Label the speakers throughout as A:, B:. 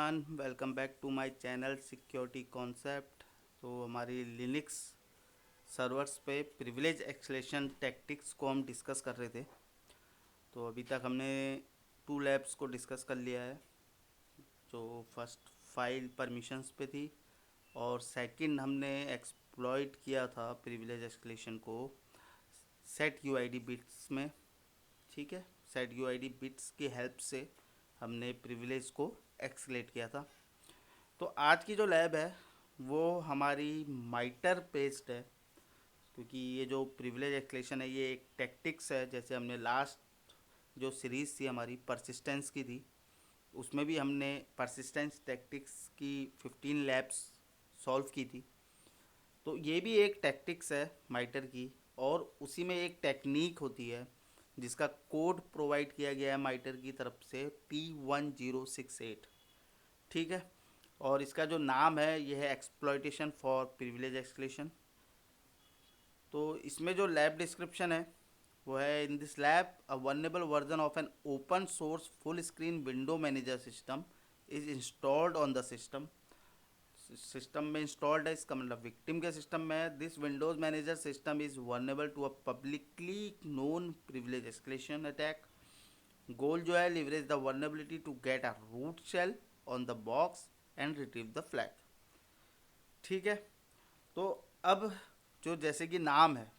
A: Everyone, welcome back to my channel security concept. तो हमारी Linux servers पे privilege escalation tactics को हम डिस्कस कर रहे थे। तो अभी तक हमने 2 लैब्स को डिस्कस कर लिया है। जो फर्स्ट फाइल परमिशंस पे थी और सेकंड हमने एक्सप्लॉइट किया था प्रिविलेज एक्सलेशन को सेट यूआईडी बिट्स में। ठीक है, सेट यूआईडी बिट्स की हेल्प से हमने प्रिविलेज को एक्सलेट किया था। तो आज की जो लैब है वो हमारी माइटर बेस्ड है, क्योंकि ये जो प्रिविलेज एक्सलेशन है ये एक टैक्टिक्स है। जैसे हमने लास्ट जो सीरीज़ थी हमारी परसिस्टेंस की थी, उसमें भी हमने परसिस्टेंस टैक्टिक्स की 15 लैब्स सॉल्व की थी। तो ये भी एक टैक्टिक्स है माइटर की, और उसी में एक टेक्निक होती है जिसका कोड प्रोवाइड किया गया है माइटर की तरफ से P1068। ठीक है, और इसका जो नाम है ये है एक्सप्लॉइटेशन फॉर प्रिविलेज एक्सक्लेशन। तो इसमें जो लैब डिस्क्रिप्शन है वो है, in this lab a vulnerable version of an open source full screen window manager system is installed on the system. System में इंस्टॉल्ड है, इसका मतलब विक्टिम के सिस्टम में है। This windows manager system is vulnerable to a publicly known privilege escalation attack. Goal जो है, leverage the vulnerability to get a root shell on the box and retrieve the flag. ठीक है, तो अब जो जैसे कि नाम है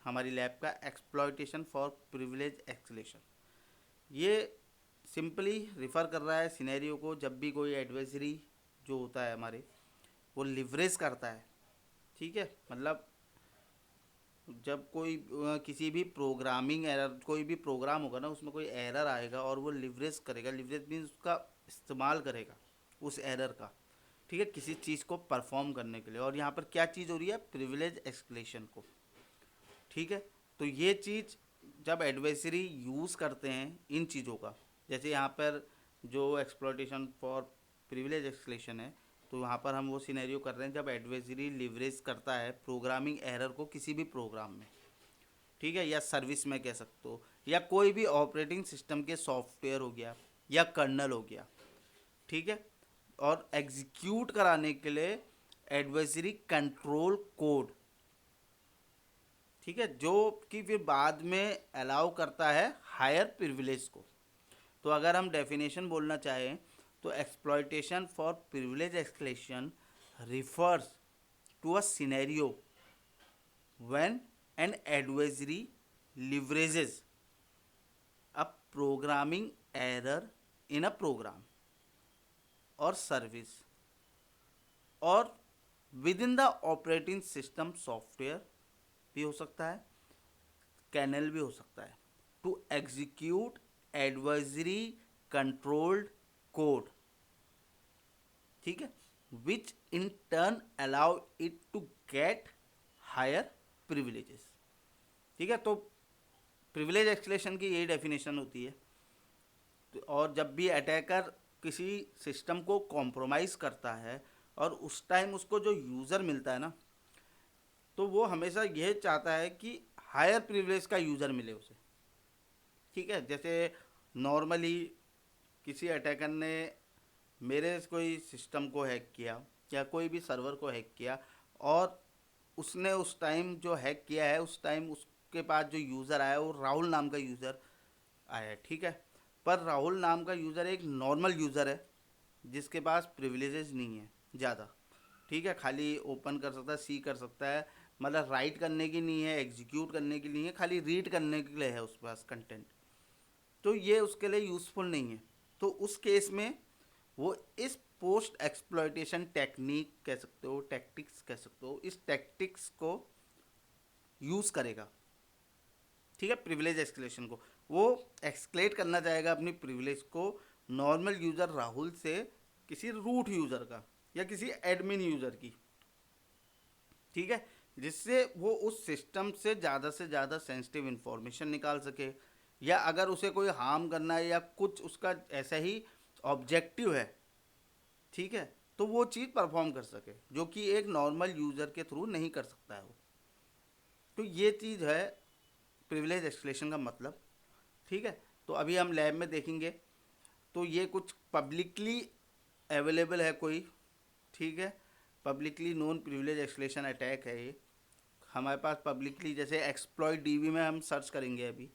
A: हमारी लैब का एक्सप्लॉइटेशन फॉर प्रिविलेज एक्सलेशन, ये सिंपली रिफ़र कर रहा है सिनेरियो को जब भी कोई एडवर्सरी जो होता है हमारे वो लिवरेज करता है। ठीक है, मतलब जब कोई किसी भी प्रोग्रामिंग एरर, कोई भी प्रोग्राम होगा ना उसमें कोई एरर आएगा और वो लिवरेज करेगा। लिवरेज मीन्स उसका इस्तेमाल करेगा उस एरर का, ठीक है, किसी चीज़ को परफॉर्म करने के लिए। और यहाँ पर क्या चीज़ हो रही है, प्रिविलेज एक्सक्लेशन को। ठीक है, तो ये चीज़ जब एडवर्सरी यूज़ करते हैं इन चीज़ों का, जैसे यहाँ पर जो एक्सप्लॉइटेशन फॉर प्रिविलेज एक्सक्लेशन है, तो यहाँ पर हम वो सिनेरियो कर रहे हैं जब एडवर्सरी लिवरेज करता है प्रोग्रामिंग एरर को किसी भी प्रोग्राम में। ठीक है, या सर्विस में कह सकते हो, या कोई भी ऑपरेटिंग सिस्टम के सॉफ्टवेयर हो गया या कर्नल हो गया। ठीक है, और एग्जीक्यूट कराने के लिए एडवर्सरी कंट्रोल कोड, ठीक है, जो कि फिर बाद में अलाउ करता है हायर प्रिविलेज को। तो अगर हम डेफिनेशन बोलना चाहें तो exploitation for privilege escalation refers to a scenario when an adversary leverages a programming error in a program or service और within the operating system software भी हो सकता है, कैनल भी हो सकता है, to execute advisory controlled code. ठीक है, which in turn allow it to get higher privileges. ठीक है, तो प्रिविलेज एक्सक्लेशन की यही डेफिनेशन होती है। और जब भी अटैकर किसी सिस्टम को कॉम्प्रोमाइज़ करता है और उस टाइम उसको जो यूज़र मिलता है ना, तो वो हमेशा यह चाहता है कि हायर प्रिविलेज का यूज़र मिले उसे। ठीक है, जैसे नॉर्मली किसी अटैकर ने मेरे कोई सिस्टम को हैक किया या कोई भी सर्वर को हैक किया, और उसने उस टाइम जो हैक किया है उस टाइम उसके पास जो यूज़र आया वो राहुल नाम का यूज़र आया है। ठीक है, पर राहुल नाम का यूज़र एक नॉर्मल यूज़र है जिसके पास प्रिविलेजेस नहीं है ज़्यादा। ठीक है, खाली ओपन कर सकता है, सी कर सकता है, मतलब राइट करने की नहीं है, एग्जीक्यूट करने की नहीं है, खाली रीड करने के लिए है उसके पास कंटेंट। तो ये उसके लिए यूज़फुल नहीं है। तो उस केस में वो इस पोस्ट एक्सप्लॉइटेशन टेक्निक कह सकते हो, टैक्टिक्स कह सकते हो, इस टैक्टिक्स को यूज़ करेगा। ठीक है, प्रिविलेज एक्सक्लेशन को वो एक्सक्लेट करना चाहेगा अपनी प्रिविलेज को नॉर्मल यूज़र राहुल से किसी रूट यूज़र का या किसी एडमिन यूज़र की। ठीक है, जिससे वो उस सिस्टम से ज़्यादा सेंसिटिव इन्फॉर्मेशन निकाल सके, या अगर उसे कोई हार्म करना है या कुछ उसका ऐसा ही ऑब्जेक्टिव है, ठीक है, तो वो चीज़ परफॉर्म कर सके जो कि एक नॉर्मल यूज़र के थ्रू नहीं कर सकता है वो। तो ये चीज़ है प्रिविलेज एक्सक्लेशन का मतलब। ठीक है, तो अभी हम लैब में देखेंगे। तो ये कुछ पब्लिकली अवेलेबल है कोई, ठीक है, publicly known privilege escalation attack है ये हमारे पास पब्लिकली, जैसे एक्सप्लॉइट डीबी में हम सर्च करेंगे अभी,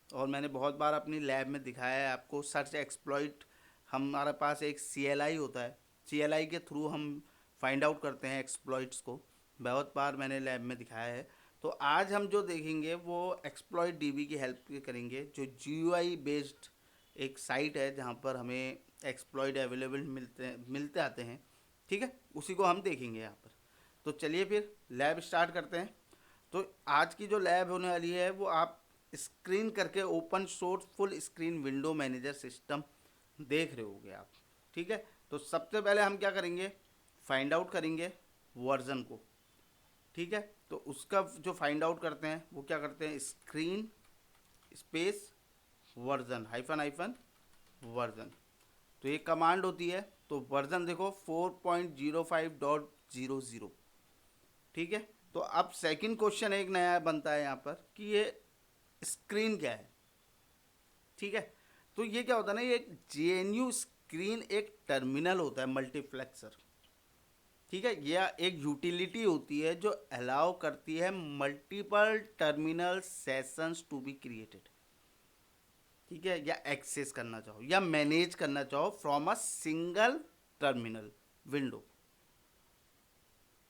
A: और मैंने बहुत बार अपनी लैब में दिखाया है आपको सर्च एक्सप्लॉइट। हमारे पास एक CLI होता है, CLI के थ्रू हम फाइंड आउट करते हैं एक्सप्लॉइट्स को, बहुत बार मैंने लैब में दिखाया है। तो आज हम जो देखेंगे वो एक्सप्लॉइट डीबी की हेल्प से करेंगे, जो GUI बेस्ड एक साइट है जहाँ पर हमें एक्सप्लॉइट अवेलेबल मिलते आते हैं, ठीक है, उसी को हम देखेंगे यहाँ पर। तो चलिए फिर लैब स्टार्ट करते हैं। तो आज की जो लैब होने वाली है वो आप स्क्रीन करके open source full screen window manager system देख रहे होगे आप, ठीक है। तो सबसे पहले हम क्या करेंगे, फाइंड आउट करेंगे वर्जन को, ठीक है। तो उसका जो फाइंड आउट करते हैं वो क्या करते हैं, screen space version hyphen version, तो ये कमांड होती है। तो वर्जन देखो 4.05.00, ठीक है। तो अब सेकंड क्वेश्चन एक नया बनता है यहाँ पर कि ये स्क्रीन क्या है, ठीक है। तो ये क्या होता है ना, ये GNU स्क्रीन एक टर्मिनल होता है मल्टीप्लेक्सर, ठीक है। यह एक यूटिलिटी होती है जो अलाउ करती है multiple terminal sessions to be created, ठीक है, या एक्सेस करना चाहो या मैनेज करना चाहो from a single terminal window,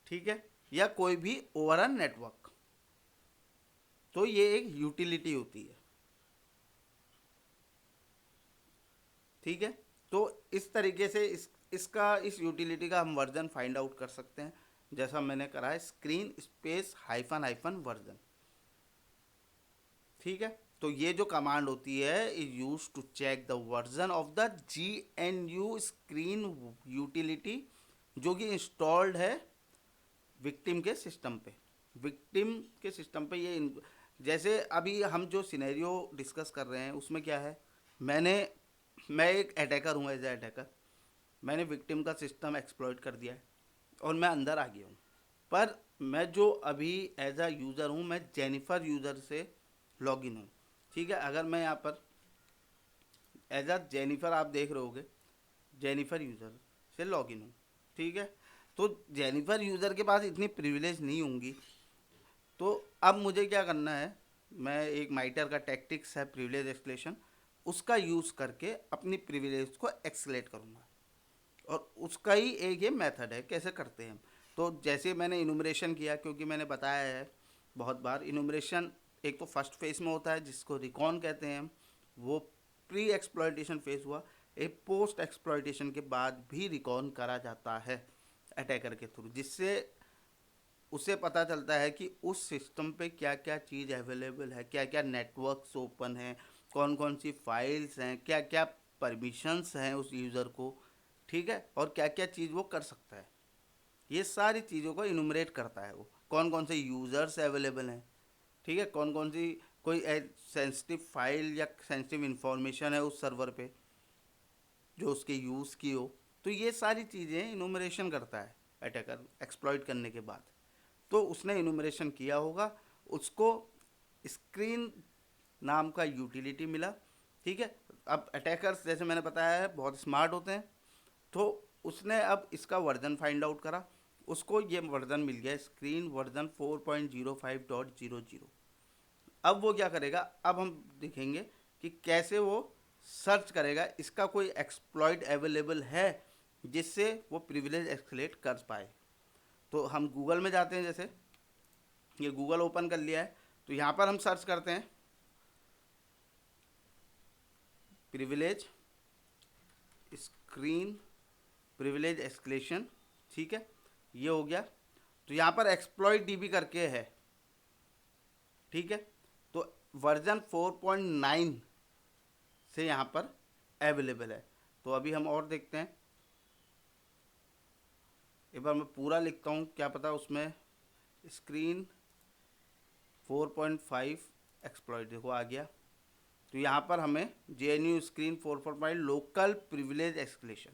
A: ठीक है, या कोई भी ओवर अ नेटवर्क। तो ये एक यूटिलिटी होती है, ठीक है। तो इस तरीके से इस यूटिलिटी का हम वर्जन फाइंड आउट कर सकते हैं, जैसा मैंने करा है स्क्रीन स्पेस हाइफन वर्जन, ठीक है। तो ये जो कमांड होती है is use to check the version of the GNU screen utility, जो कि इंस्टॉल्ड है विक्टिम के सिस्टम पे। विक्टिम के सिस्टम पे जैसे अभी हम जो सिनेरियो डिस्कस कर रहे हैं उसमें क्या है, मैं एक अटैकर हूँ, एज ए अटैकर मैंने विक्टिम का सिस्टम एक्सप्लॉइट कर दिया है और मैं अंदर आ गया हूँ। पर मैं जो अभी एज अ यूज़र हूँ, मैं जेनिफर यूज़र से लॉगिन हूँ, ठीक है। अगर मैं यहाँ पर एज अ जेनिफर, आप देख रहे होगे जेनिफर यूज़र से लॉगिन हूँ, ठीक है। तो जेनिफर यूज़र के पास इतनी प्रिविलेज नहीं होंगी, तो अब मुझे क्या करना है, मैं एक माइटर का टैक्टिक्स है प्रिविलेज एक्सक्लेशन, उसका यूज़ करके अपनी प्रिविलेज को एक्सलेट करूँगा, और उसका ही एक ये मेथड है कैसे करते हैं हम। तो जैसे मैंने इनुमरेशन किया, क्योंकि मैंने बताया है बहुत बार, इनुमरेशन एक तो फर्स्ट फेज में होता है जिसको रिकॉन कहते हैं हम, वो प्री एक्सप्लॉयटेशन फेज हुआ। एक पोस्ट एक्सप्लॉयटेशन के बाद भी रिकॉन करा जाता है अटैकर के थ्रू, जिससे उसे पता चलता है कि उस सिस्टम पे क्या क्या चीज़ अवेलेबल है, क्या क्या नेटवर्क्स ओपन हैं, कौन कौन सी फाइल्स हैं, क्या क्या परमिशंस हैं उस यूज़र को, ठीक है, और क्या क्या चीज़ वो कर सकता है। ये सारी चीज़ों को इनुमरेट करता है वो, कौन कौन से यूज़र्स अवेलेबल हैं, ठीक है, कौन कौन सी कोई सेंसिटिव फाइल या सेंसिटिव इंफॉर्मेशन है उस सर्वर पे जो उसके यूज़ की हो। तो ये सारी चीज़ें इनुमरेशन करता है अटैकर एक्सप्लॉइट करने के बाद। तो उसने इनुमरेशन किया होगा, उसको स्क्रीन नाम का यूटिलिटी मिला, ठीक है। अब अटैकर्स जैसे मैंने बताया है बहुत स्मार्ट होते हैं, तो उसने अब इसका वर्जन फाइंड आउट करा, उसको ये वर्जन मिल गया स्क्रीन वर्जन 4.05.00। अब वो क्या करेगा, अब हम देखेंगे कि कैसे वो सर्च करेगा, इसका कोई एक्सप्लॉइट अवेलेबल है जिससे वो प्रिविलेज एक्सक्लेट कर पाए। तो हम गूगल में जाते हैं, जैसे ये गूगल ओपन कर लिया है, तो यहाँ पर हम सर्च करते हैं प्रिविलेज स्क्रीन प्रिविलेज एक्सक्लेशन, ठीक है, ये हो गया। तो यहाँ पर एक्सप्लॉइट डीबी करके है, ठीक है। तो वर्जन 4.9 से यहाँ पर अवेलेबल है। तो अभी हम और देखते हैं, एक बार मैं पूरा लिखता हूँ, क्या पता उसमें स्क्रीन 4.5 एक्सप्लॉइट देखो आ गया। तो यहाँ पर हमें GNU screen 4.5 local privilege escalation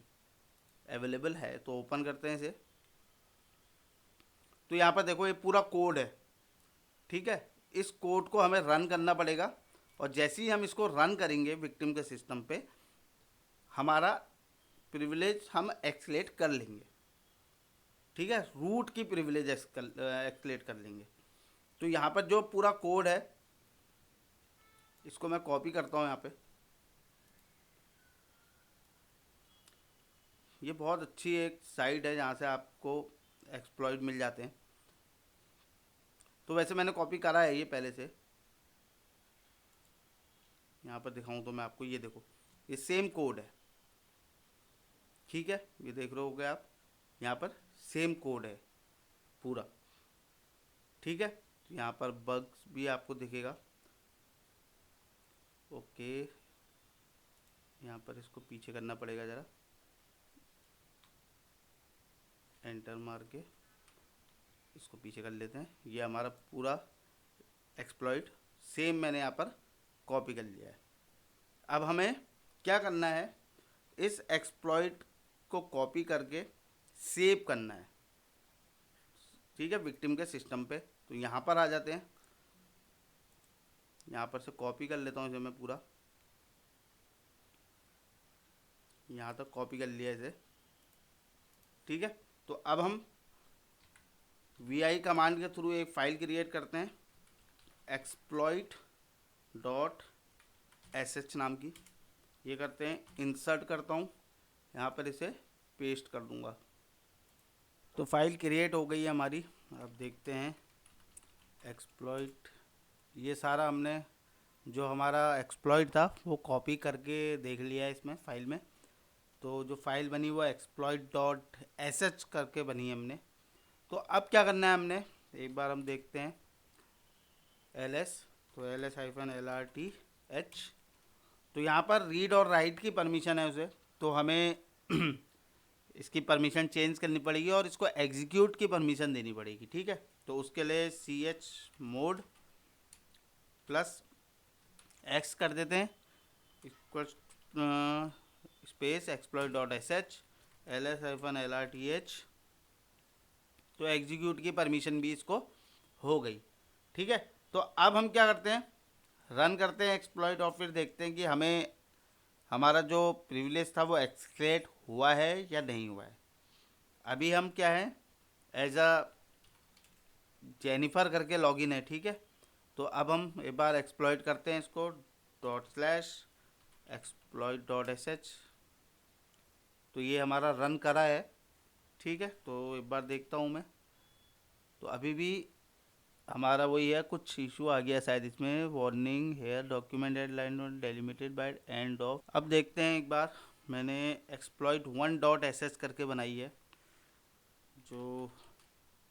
A: available है। तो ओपन करते हैं इसे, तो यहाँ पर देखो ये पूरा कोड है, ठीक है। इस कोड को हमें रन करना पड़ेगा, और जैसे ही हम इसको रन करेंगे विक्टिम के सिस्टम पे, हमारा प्रिविलेज हम एक्सलेट कर लेंगे, ठीक है, रूट की प्रिविलेज एक्सलेट कर लेंगे। तो यहाँ पर जो पूरा कोड है इसको मैं कॉपी करता हूँ यहाँ पे। ये बहुत अच्छी एक साइट है जहाँ से आपको एक्सप्लॉइट मिल जाते हैं। तो वैसे मैंने कॉपी करा है ये पहले से, यहाँ पर दिखाऊं तो मैं आपको, ये देखो ये सेम कोड है, ठीक है, ये देख रहे होगे आप, यहाँ पर सेम कोड है पूरा, ठीक है। तो यहाँ पर बग्स भी आपको दिखेगा, ओके। यहाँ पर इसको पीछे करना पड़ेगा ज़रा, एंटर मार के इसको पीछे कर लेते हैं। ये हमारा पूरा एक्सप्लॉइट सेम मैंने यहाँ पर कॉपी कर लिया है। अब हमें क्या करना है, इस एक्सप्लॉइट को कॉपी करके सेव करना है, ठीक है, विक्टिम के सिस्टम पे। तो यहाँ पर आ जाते हैं, यहाँ पर से कॉपी कर लेता हूँ इसे मैं पूरा, यहाँ तक कॉपी कर लिया इसे, ठीक है। तो अब हम vi कमांड के थ्रू एक फ़ाइल क्रिएट करते हैं, exploit.sh नाम की। ये करते हैं, इंसर्ट करता हूँ यहाँ पर, इसे पेस्ट कर दूँगा। तो फाइल क्रिएट हो गई है हमारी। अब देखते हैं एक्सप्लॉइट, ये सारा हमने जो हमारा एक्सप्लॉइट था वो कॉपी करके देख लिया है इसमें फाइल में। तो जो फाइल बनी वो exploit.sh करके बनी है हमने। तो अब क्या करना है हमने, एक बार हम देखते हैं ls, तो ls-lrth, तो यहाँ पर रीड और राइट की परमिशन है उसे, तो हमें इसकी परमिशन चेंज करनी पड़ेगी और इसको एग्जीक्यूट की परमिशन देनी पड़ेगी, ठीक है। तो उसके लिए chmod +x कर देते हैं, इक्वल स्पेस exploit.sh ls-lrth, तो एग्जीक्यूट की परमिशन भी इसको हो गई, ठीक है। तो अब हम क्या करते हैं, रन करते हैं एक्सप्लॉइट और फिर देखते हैं कि हमें हमारा जो प्रिविलेज था वो एक्सक्लेट हुआ है या नहीं हुआ है। अभी हम क्या है, एज अ जेनिफर करके लॉगिन है, ठीक है। तो अब हम एक बार एक्सप्लॉइट करते हैं इसको, ./exploit.sh, तो ये हमारा रन करा है, ठीक है। तो एक बार देखता हूँ मैं, तो अभी भी हमारा वही है, कुछ इशू आ गया शायद इसमें, warning here document deadline delimited by end of. अब देखते हैं एक बार, मैंने exploit1.sh करके बनाई है, जो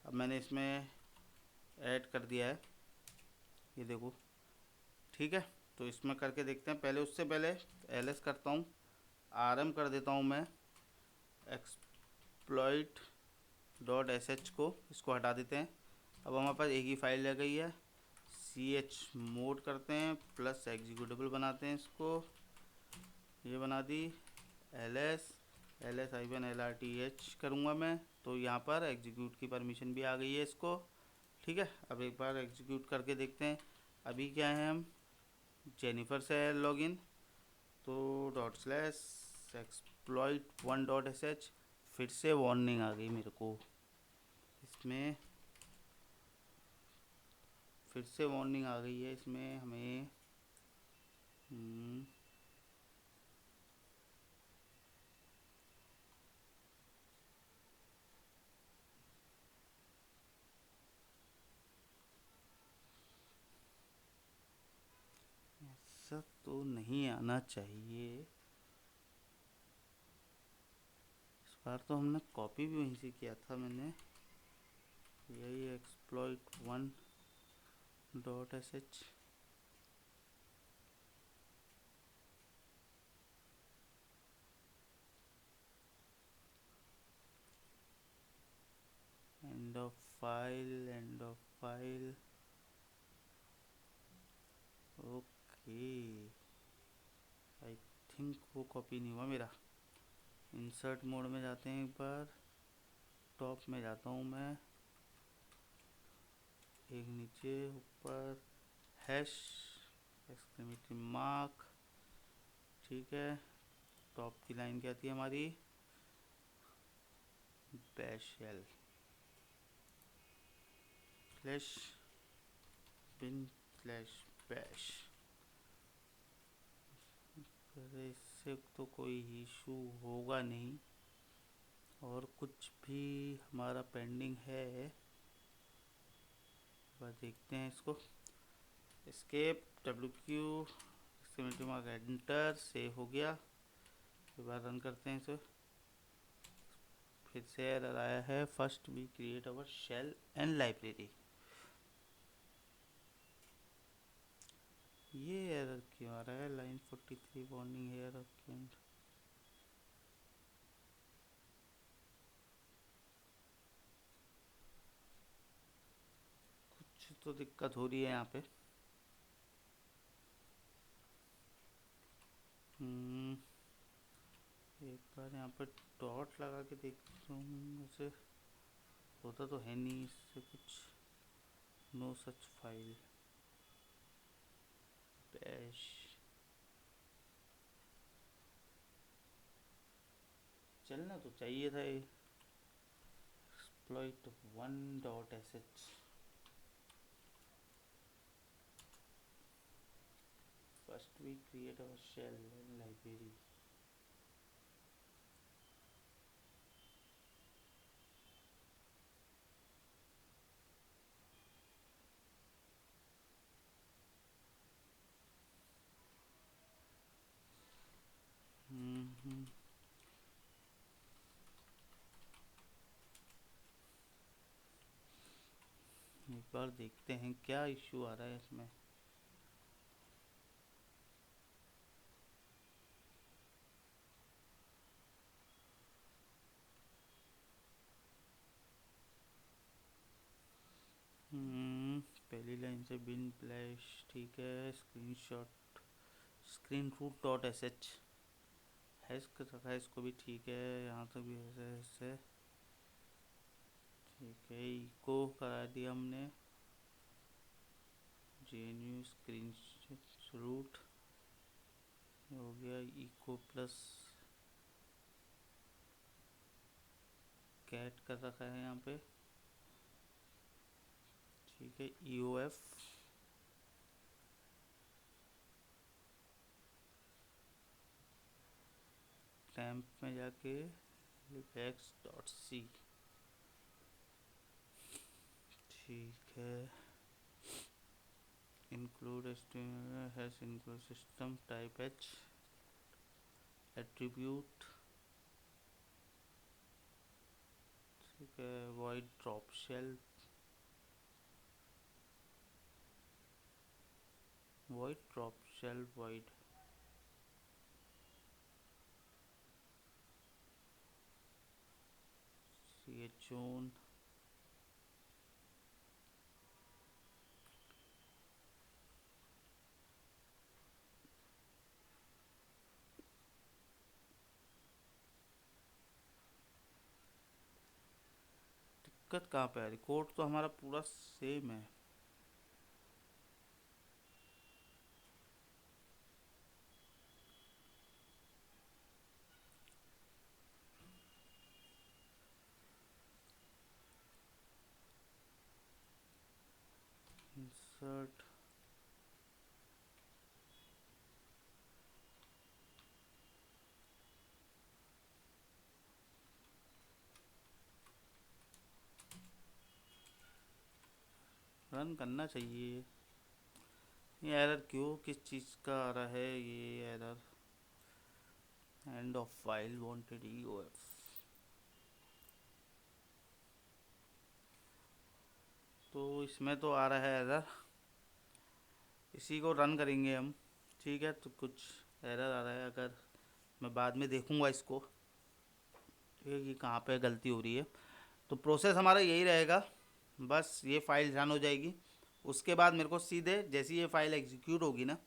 A: अब मैंने इसमें ऐड कर दिया है, ये देखो, ठीक है। तो इसमें करके देखते हैं, पहले उससे पहले ls करता हूँ, rm कर देता हूँ मैं, exploit.sh को, इसको हटा देते हैं। अब हमारे पास एक ही फाइल रह गई है, chmod करते हैं प्लस एग्जीक्यूटेबल बनाते हैं इसको, ये बना दी, ls-lrth करूँगा मैं। तो यहाँ पर एग्जीक्यूट की परमिशन भी आ गई है इसको, ठीक है। अब एक बार एग्जीक्यूट करके देखते हैं। अभी क्या है, हम जेनिफर से है लॉगिन, तो ./exploit1.sh, फिर से वार्निंग आ गई मेरे को इसमें, फिर से वार्निंग आ गई है इसमें हमें, ऐसा तो नहीं आना चाहिए। इस बार तो हमने कॉपी भी वहीं से किया था मैंने, यही exploit1.sh, end of file, end of file, okay. I think वो कॉपी नहीं हुआ मेरा। इंसर्ट मोड में जाते हैं, एक बार टॉप में जाता हूँ मैं, एक नीचे ऊपर हैश एक्सक्लेमेटरी मार्क, ठीक है। टॉप की लाइन क्या थी हमारी, bash shell slash bin slash bash. इससे तो कोई इशू होगा नहीं, और कुछ भी हमारा पेंडिंग है, बस देखते हैं इसको। Escape WQ exclamatory mark enter, save हो गया। एक बार रन करते हैं इसे। फिर से एरर आया है, first we create our shell and library. ये एरर क्यों आ रहा है? Line 43 warning error can. कुछ तो दिक्कत हो रही है यहाँ पे। एक बार यहाँ पर डॉट लगा के देखता हूँ, वैसे होता तो है नहीं इससे कुछ। No such file bash. चलना तो चाहिए था ये। Exploit 1.sh। First we create our shell and library. एक बार देखते हैं क्या इश्यू आ रहा है इसमें। पहली लाइन से बिन फ्लैश ठीक है। Screenshot screen root dot S H hash कर रखा है, इसको भी ठीक है। यहाँ तक भी ऐसे ठीक है। इको करा दिया हमने। GNU स्क्रीन रूट हो गया। इको प्लस कैट कर रखा है यहाँ पे, ठीक है। EOF टैम्प में जाके lipex.c ठीक है। include has include system type h attribute ठीक है। void drop shell void chown दिक्कत कहाँ पे आ रही? कोड तो हमारा पूरा सेम है। इंसर्ट रन करना चाहिए। ये एरर क्यों, किस चीज़ का आ रहा है ये error? End of file wanted EOF। तो इसमें तो आ रहा है एरर, इसी को रन करेंगे हम, ठीक है। तो कुछ एरर आ रहा है, अगर मैं बाद में देखूंगा इसको, ठीक है, कि कहाँ पे गलती हो रही है। तो प्रोसेस हमारा यही रहेगा, बस ये फाइल रन हो जाएगी। उसके बाद मेरे को सीधे जैसी ये फाइल एग्जीक्यूट होगी ना,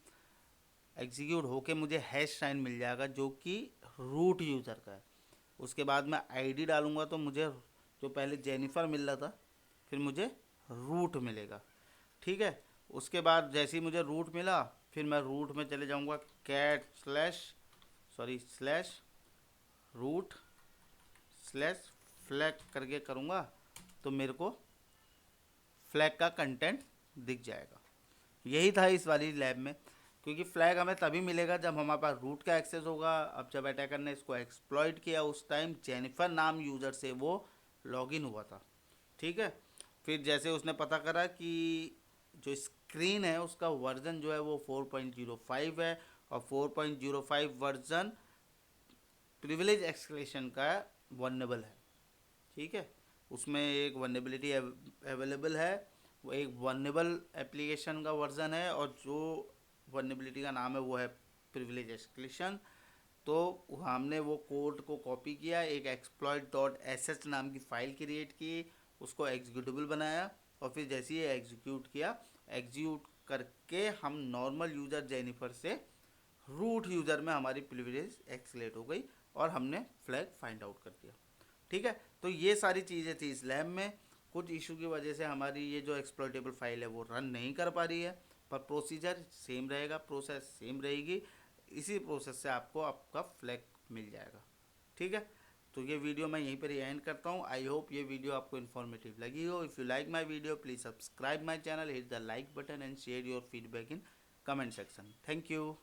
A: एग्जीक्यूट होके मुझे हैश साइन मिल जाएगा जो कि रूट यूज़र का है। उसके बाद मैं आईडी डालूंगा तो मुझे जो पहले जेनिफर मिल रहा था, फिर मुझे रूट मिलेगा, ठीक है। उसके बाद जैसे ही मुझे रूट मिला, फिर मैं रूट में चले जाऊंगा, cat slash root slash flag करके करूँगा तो मेरे को फ्लैग का कंटेंट दिख जाएगा। यही था इस वाली लैब में, क्योंकि फ्लैग हमें तभी मिलेगा जब हमारे पास रूट का एक्सेस होगा। अब जब अटैकर ने इसको एक्सप्लॉइट किया उस टाइम जेनिफर नाम यूज़र से वो लॉगिन हुआ था, ठीक है। फिर जैसे उसने पता करा कि जो स्क्रीन है उसका वर्जन जो है वो 4.05 है, और 4.05 वर्जन प्रिविलेज एक्सक्लेशन का वननेबल है, ठीक है। उसमें एक वननेबिलिटी अवेलेबल है, वो एक वननेबल एप्लीकेशन का वर्जन है, और जो वननेबिलिटी का नाम है वो है प्रिविलेज एक्सक्लेशन। तो हमने वो कोड को कॉपी किया, एक exploit.sh नाम की फ़ाइल क्रिएट की, उसको एग्जीक्यूटेबल बनाया, और फिर जैसे ही एग्जीक्यूट किया, एग्जीक्यूट करके हम नॉर्मल यूज़र जेनिफर से रूट यूज़र में हमारी प्रिविलेज एक्सलेट हो गई और हमने फ्लैग फाइंड आउट कर दिया, ठीक है। तो ये सारी चीज़ें थी इस लैब में। कुछ इशू की वजह से हमारी ये जो एक्सप्लॉइटेबल फाइल है वो रन नहीं कर पा रही है, पर प्रोसीजर सेम रहेगा, प्रोसेस सेम रहेगी। इसी प्रोसेस से आपको आपका फ्लैग मिल जाएगा, ठीक है। तो ये वीडियो मैं यहीं पर एंड करता हूँ। आई होप ये वीडियो आपको इन्फॉर्मेटिव लगी हो। If you like my video please subscribe my channel, hit the like button and share your feedback in comment section. Thank you.